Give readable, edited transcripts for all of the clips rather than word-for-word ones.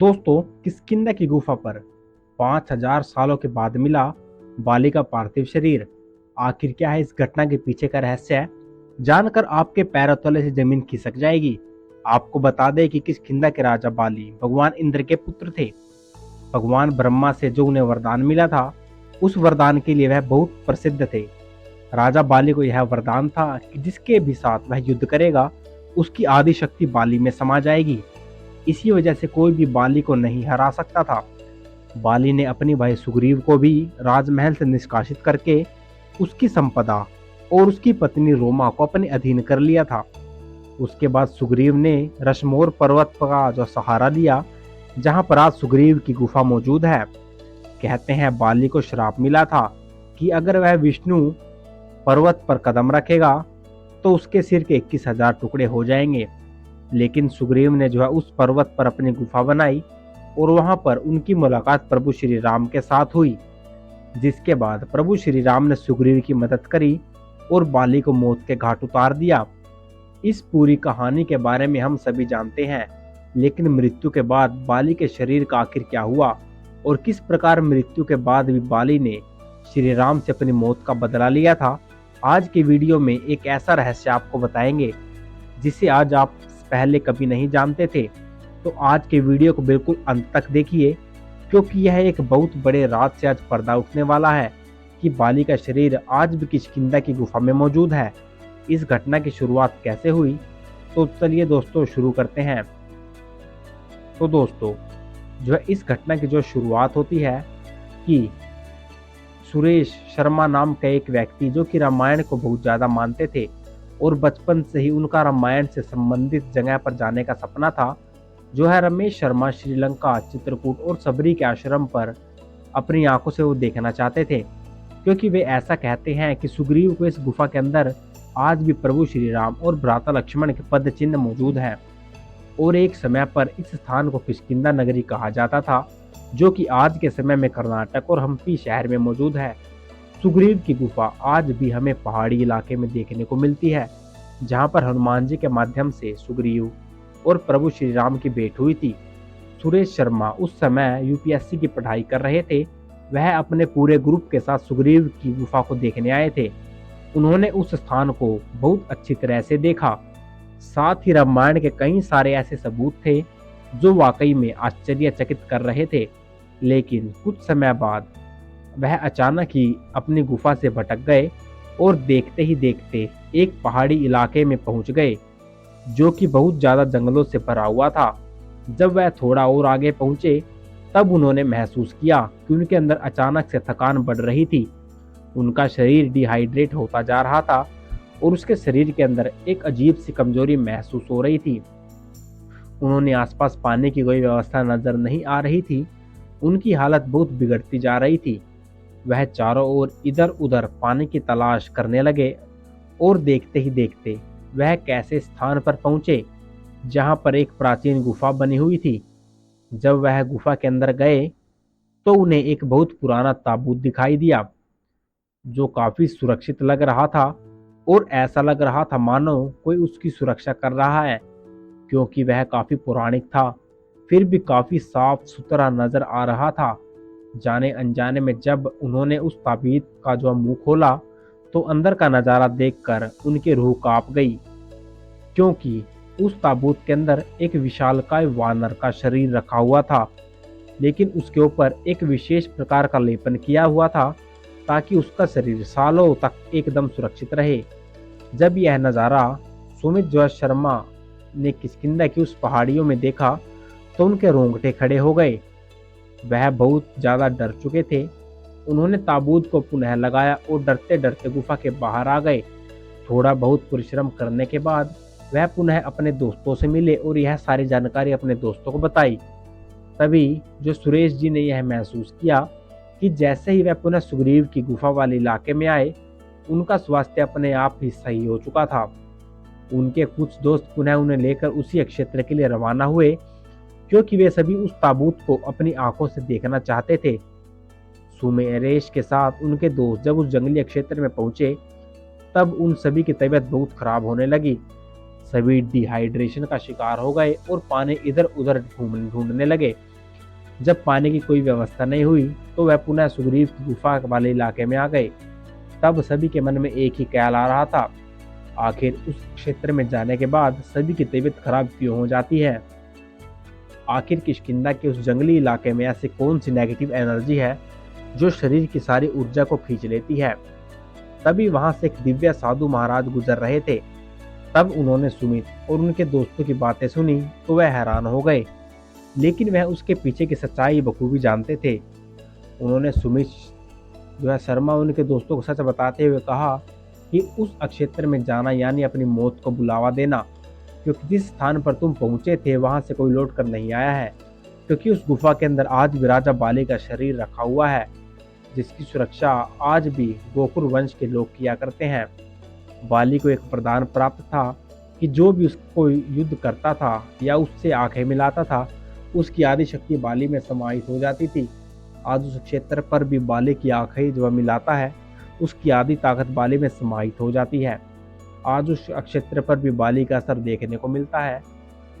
दोस्तों, किष्किंधा की गुफा पर 5000 सालों के बाद मिला बाली का पार्थिव शरीर। आखिर क्या है इस घटना के पीछे का रहस्य? जानकर आपके पैरों तले से जमीन खिसक जाएगी। आपको बता दें कि किष्किंधा के राजा बाली भगवान इंद्र के पुत्र थे। भगवान ब्रह्मा से जो उन्हें वरदान मिला था, उस वरदान के लिए वह बहुत प्रसिद्ध थे। राजा बाली को यह वरदान था कि जिसके भी साथ वह युद्ध करेगा, उसकी आदि शक्ति बाली में समा जाएगी। इसी वजह से कोई भी बाली को नहीं हरा सकता था। बाली ने अपनी भाई सुग्रीव को भी राजमहल से निष्कासित करके उसकी संपदा और उसकी पत्नी रोमा को अपने अधीन कर लिया था। उसके बाद सुग्रीव ने रश्मोर पर्वत का जो सहारा लिया, जहां पर आज सुग्रीव की गुफा मौजूद है। कहते हैं बाली को श्राप मिला था कि अगर वह विष्णु पर्वत पर कदम रखेगा तो उसके सिर के 21,000 टुकड़े हो जाएंगे। लेकिन सुग्रीव ने जो है उस पर्वत पर अपनी गुफा बनाई और वहां पर उनकी मुलाकात प्रभु श्री राम के साथ हुई, जिसके बाद प्रभु श्री राम ने सुग्रीव की मदद करी और बाली को मौत के घाट उतार दिया। इस पूरी कहानी के बारे में हम सभी जानते हैं, लेकिन मृत्यु के बाद बाली के शरीर का आखिर क्या हुआ और किस प्रकार मृत्यु के बाद भी बाली ने श्री राम से अपनी मौत का बदला लिया था, आज के वीडियो में एक ऐसा रहस्य आपको बताएंगे जिसे आज आप पहले कभी नहीं जानते थे। तो आज के वीडियो को बिल्कुल अंत तक देखिए, क्योंकि यह एक बहुत बड़े राज से आज पर्दा उठने वाला है कि बाली का शरीर आज भी किष्किंधा की गुफा में मौजूद है। इस घटना की शुरुआत कैसे हुई, तो चलिए दोस्तों शुरू करते हैं। तो दोस्तों, जो है इस घटना की जो शुरुआत होती है कि सुरेश शर्मा नाम का एक व्यक्ति जो कि रामायण को बहुत ज़्यादा मानते थे और बचपन से ही उनका रामायण से संबंधित जगह पर जाने का सपना था, जो है रमेश शर्मा श्रीलंका, चित्रकूट और सबरी के आश्रम पर अपनी आंखों से वो देखना चाहते थे, क्योंकि वे ऐसा कहते हैं कि सुग्रीव को इस गुफा के अंदर आज भी प्रभु श्री राम और भ्राता लक्ष्मण के पद चिन्ह मौजूद हैं। और एक समय पर इस स्थान को किष्किंधा नगरी कहा जाता था, जो कि आज के समय में कर्नाटक और हम्पी शहर में मौजूद है। सुग्रीव की गुफा आज भी हमें पहाड़ी इलाके में देखने को मिलती है, जहां पर हनुमान जी के माध्यम से सुग्रीव और प्रभु श्री राम की भेंट हुई थी। सुरेश शर्मा उस समय यूपीएससी की पढ़ाई कर रहे थे। वह अपने पूरे ग्रुप के साथ सुग्रीव की गुफा को देखने आए थे। उन्होंने उस स्थान को बहुत अच्छी तरह से देखा। साथ ही रामायण के कई सारे ऐसे सबूत थे जो वाकई में आश्चर्यचकित कर रहे थे। लेकिन कुछ समय बाद वह अचानक ही अपनी गुफा से भटक गए और देखते ही देखते एक पहाड़ी इलाके में पहुंच गए, जो कि बहुत ज़्यादा जंगलों से भरा हुआ था। जब वह थोड़ा और आगे पहुंचे, तब उन्होंने महसूस किया कि उनके अंदर अचानक से थकान बढ़ रही थी। उनका शरीर डिहाइड्रेट होता जा रहा था और उसके शरीर के अंदर एक अजीब सी कमजोरी महसूस हो रही थी। उन्होंने आसपास पानी की कोई व्यवस्था नजर नहीं आ रही थी। उनकी हालत बहुत बिगड़ती जा रही थी। वह चारों ओर इधर उधर पानी की तलाश करने लगे और देखते ही देखते वह कैसे स्थान पर पहुंचे जहां पर एक प्राचीन गुफा बनी हुई थी। जब वह गुफा के अंदर गए तो उन्हें एक बहुत पुराना ताबूत दिखाई दिया, जो काफी सुरक्षित लग रहा था और ऐसा लग रहा था मानो कोई उसकी सुरक्षा कर रहा है, क्योंकि वह काफी पौराणिक था, फिर भी काफी साफ सुथरा नजर आ रहा था। जाने अनजाने में जब उन्होंने उस ताबीत का जो मुंह खोला, तो अंदर का नजारा देखकर उनकी रूह कांप गई, क्योंकि उस ताबूत के अंदर एक विशालकाय वानर का शरीर रखा हुआ था, लेकिन उसके ऊपर एक विशेष प्रकार का लेपन किया हुआ था ताकि उसका शरीर सालों तक एकदम सुरक्षित रहे। जब यह नज़ारा सुमित जो शर्मा ने किष्किंधा की उस पहाड़ियों में देखा, तो उनके रोंगटे खड़े हो गए। वह बहुत ज़्यादा डर चुके थे। उन्होंने ताबूत को पुनः लगाया और डरते डरते गुफा के बाहर आ गए। थोड़ा बहुत परिश्रम करने के बाद वह पुनः अपने दोस्तों से मिले और यह सारी जानकारी अपने दोस्तों को बताई। तभी जो सुरेश जी ने यह महसूस किया कि जैसे ही वह पुनः सुग्रीव की गुफा वाले इलाके में आए, उनका स्वास्थ्य अपने आप ही सही हो चुका था। उनके कुछ दोस्त पुनः उन्हें लेकर उसी क्षेत्र के लिए रवाना हुए, क्योंकि वे सभी उस ताबूत को अपनी आंखों से देखना चाहते थे। सुमेरेश के साथ उनके दोस्त जब उस जंगली क्षेत्र में पहुंचे, तब उन सभी की तबीयत बहुत खराब होने लगी। सभी डिहाइड्रेशन का शिकार हो गए और पानी इधर उधर ढूंढने लगे। जब पानी की कोई व्यवस्था नहीं हुई तो वह पुनः सुग्रीव की गुफा वाले इलाके में आ गए। तब सभी के मन में एक ही ख्याल आ रहा था, आखिर उस क्षेत्र में जाने के बाद सभी की तबीयत खराब क्यों हो जाती है। आखिर किष्किंधा के उस जंगली इलाके में ऐसी कौन सी नेगेटिव एनर्जी है जो शरीर की सारी ऊर्जा को खींच लेती है। तभी वहां से एक दिव्य साधु महाराज गुजर रहे थे। तब उन्होंने सुमित और उनके दोस्तों की बातें सुनी तो वह हैरान हो गए, लेकिन वह उसके पीछे की सच्चाई बखूबी जानते थे। उन्होंने सुमित जो है शर्मा उनके दोस्तों को सच बताते हुए कहा कि उस अक्षेत्र में जाना यानी अपनी मौत को बुलावा देना, क्योंकि जिस स्थान पर तुम पहुंचे थे वहां से कोई लौट कर नहीं आया है, क्योंकि उस गुफा के अंदर आज भी राजा बाली का शरीर रखा हुआ है, जिसकी सुरक्षा आज भी गोकुल वंश के लोग किया करते हैं। बाली को एक वरदान प्राप्त था कि जो भी उसको युद्ध करता था या उससे आंखें मिलाता था, उसकी आदि शक्ति बाली में समाहित हो जाती थी। आज उस क्षेत्र पर भी बाली की आंखें जो मिलाता है, उसकी आदि ताकत बाली में समाहित हो जाती है। आज उस क्षेत्र पर भी बाली का असर देखने को मिलता है।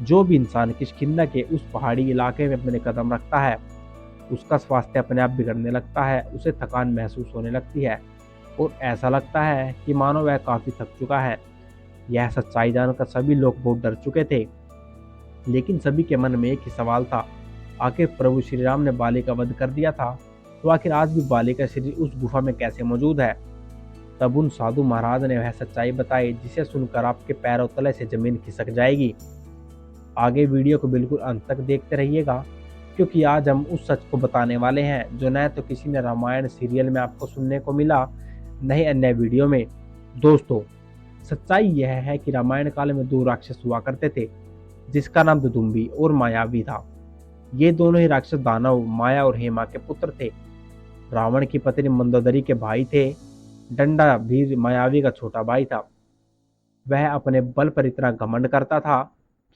जो भी इंसान किष्किंधा के उस पहाड़ी इलाके में अपने कदम रखता है, उसका स्वास्थ्य अपने आप बिगड़ने लगता है, उसे थकान महसूस होने लगती है और ऐसा लगता है कि मानो वह काफी थक चुका है। यह सच्चाई जानकर सभी लोग बहुत डर चुके थे, लेकिन सभी के मन में एक ही सवाल था, आखिर प्रभु श्री राम ने बाली का वध कर दिया था, तो आखिर आज भी बाली का शरीर उस गुफा में कैसे मौजूद है। तब उन साधु महाराज ने वह सच्चाई बताई जिसे सुनकर आपके पैरों तले से जमीन खिसक जाएगी। आगे वीडियो को बिल्कुल अंत तक देखते रहिएगा, क्योंकि आज हम उस सच को बताने वाले हैं जो न तो किसी ने रामायण सीरियल में आपको सुनने को मिला, न ही अन्य वीडियो में। दोस्तों, सच्चाई यह है कि रामायण काल में दो राक्षस हुआ करते थे, जिसका नाम दुदुम्बी और मायावी था। ये दोनों ही राक्षस दानव माया और हेमा के पुत्र थे। रावण की पत्नी मंदोदरी के भाई थे। डंडा भी मायावी का छोटा भाई था। वह अपने बल पर इतना घमंड करता था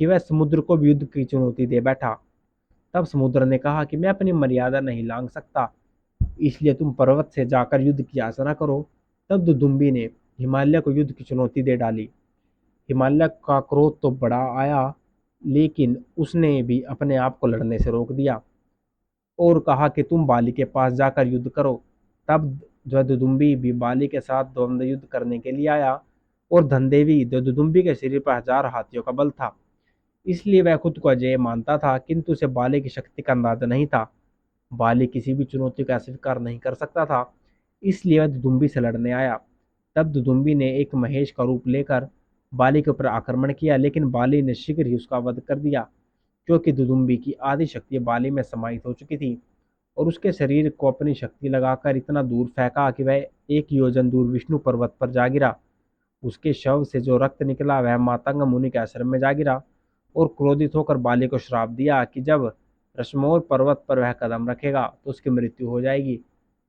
कि वह समुद्र को भी युद्ध की चुनौती दे बैठा। तब समुद्र ने कहा कि मैं अपनी मर्यादा नहीं लांघ सकता, इसलिए तुम पर्वत से जाकर युद्ध की याचना करो। तब दुदुम्बी ने हिमालय को युद्ध की चुनौती दे डाली। हिमालय का क्रोध तो बड़ा आया, लेकिन उसने भी अपने आप को लड़ने से रोक दिया और कहा कि तुम बाली के पास जाकर युद्ध करो। तब दुदुम्बी भी बाली के साथ द्वंद्व युद्ध करने के लिए आया और धनदेवी दुदुम्बी के शरीर पर 1000 हाथियों का बल था, इसलिए वह खुद को अजेय मानता था, किंतु उसे बाली की शक्ति का अंदाजा नहीं था। बाली किसी भी चुनौती का स्वीकार नहीं कर सकता था, इसलिए वह दुदुम्बी से लड़ने आया। तब दुदुम्बी ने एक महेश का रूप लेकर बाली के ऊपर आक्रमण किया, लेकिन बाली ने शीघ्र ही उसका वध कर दिया, क्योंकि दुदुम्बी की आदि शक्ति बाली में समाहित हो चुकी थी और उसके शरीर को अपनी शक्ति लगाकर इतना दूर फेंका कि वह 1 योजन दूर विष्णु पर्वत पर जा गिरा। उसके शव से जो रक्त निकला वह मातंग मुनि के आश्रम में जा गिरा और क्रोधित होकर बाली को श्राप दिया कि जब रश्मोर पर्वत पर वह कदम रखेगा तो उसकी मृत्यु हो जाएगी।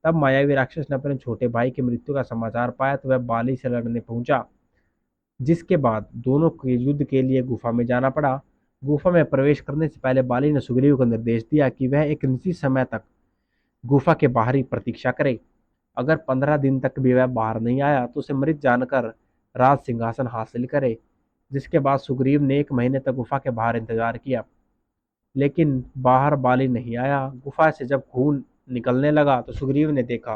तब मायावी राक्षस ने अपने छोटे भाई की मृत्यु का समाचार पाया तो वह बाली से लड़ने पहुंचा, जिसके बाद दोनों के युद्ध के लिए गुफा में जाना पड़ा। गुफा में प्रवेश करने से पहले बाली ने सुग्रीव को निर्देश दिया कि वह एक निश्चित समय तक गुफा के बाहर ही प्रतीक्षा करे। अगर 15 दिन तक भी वह बाहर नहीं आया तो उसे मृत जानकर राज सिंहासन हासिल करे। जिसके बाद सुग्रीव ने 1 महीने तक गुफा के बाहर इंतजार किया, लेकिन बाहर बाली नहीं आया। गुफा से जब खून निकलने लगा तो सुग्रीव ने देखा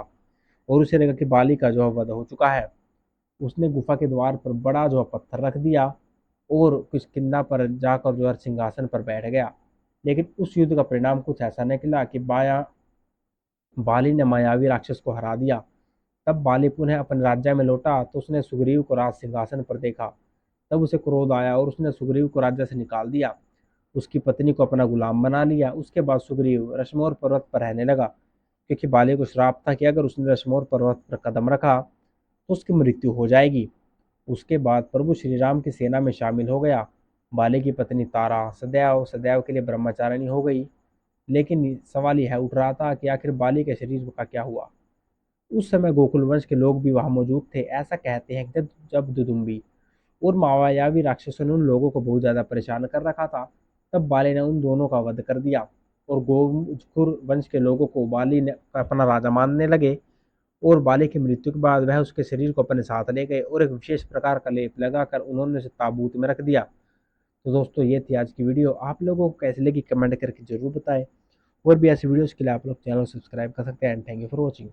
और उसे लगा कि बाली का जो है वध हो चुका है। उसने गुफा के द्वार पर बड़ा जो है पत्थर रख दिया और किष्किंधा पर जाकर जो है सिंहासन पर बैठ गया। लेकिन उस युद्ध का परिणाम कुछ ऐसा निकला कि बाली ने मायावी राक्षस को हरा दिया। तब बाली पुनः अपने राज्य में लौटा तो उसने सुग्रीव को राज सिंहासन पर देखा। तब उसे क्रोध आया और उसने सुग्रीव को राज्य से निकाल दिया, उसकी पत्नी को अपना गुलाम बना लिया। उसके बाद सुग्रीव रश्मोर पर्वत पर रहने लगा, क्योंकि बाली को श्राप था कि अगर उसने रश्मोर पर्वत पर कदम रखा तो उसकी मृत्यु हो जाएगी। उसके बाद प्रभु श्री राम की सेना में शामिल हो गया। बाली की पत्नी तारा सदैव सदैव के लिए ब्रह्मचारिणी हो गई। लेकिन सवाल यह उठ रहा था कि आखिर बाली के शरीर का क्या हुआ। उस समय गोकुल वंश के लोग भी वहां मौजूद थे। ऐसा कहते हैं कि जब दुदुम्बी और मायावी राक्षसों ने उन लोगों को बहुत ज्यादा परेशान कर रखा था, तब बाली ने उन दोनों का वध कर दिया और गोकुल वंश के लोगों को बाली ने अपना राजा मानने लगे। और बाली की मृत्यु के बाद वह उसके शरीर को अपने साथ ले गए और एक विशेष प्रकार का लेप लगाकर उन्होंने उसे ताबूत में रख दिया। तो दोस्तों, ये थी आज की वीडियो। आप लोगों को कैसे लगी कमेंट करके जरूर बताएं और भी ऐसी वीडियोस के लिए आप लोग चैनल सब्सक्राइब कर सकते हैं। And thank you for watching.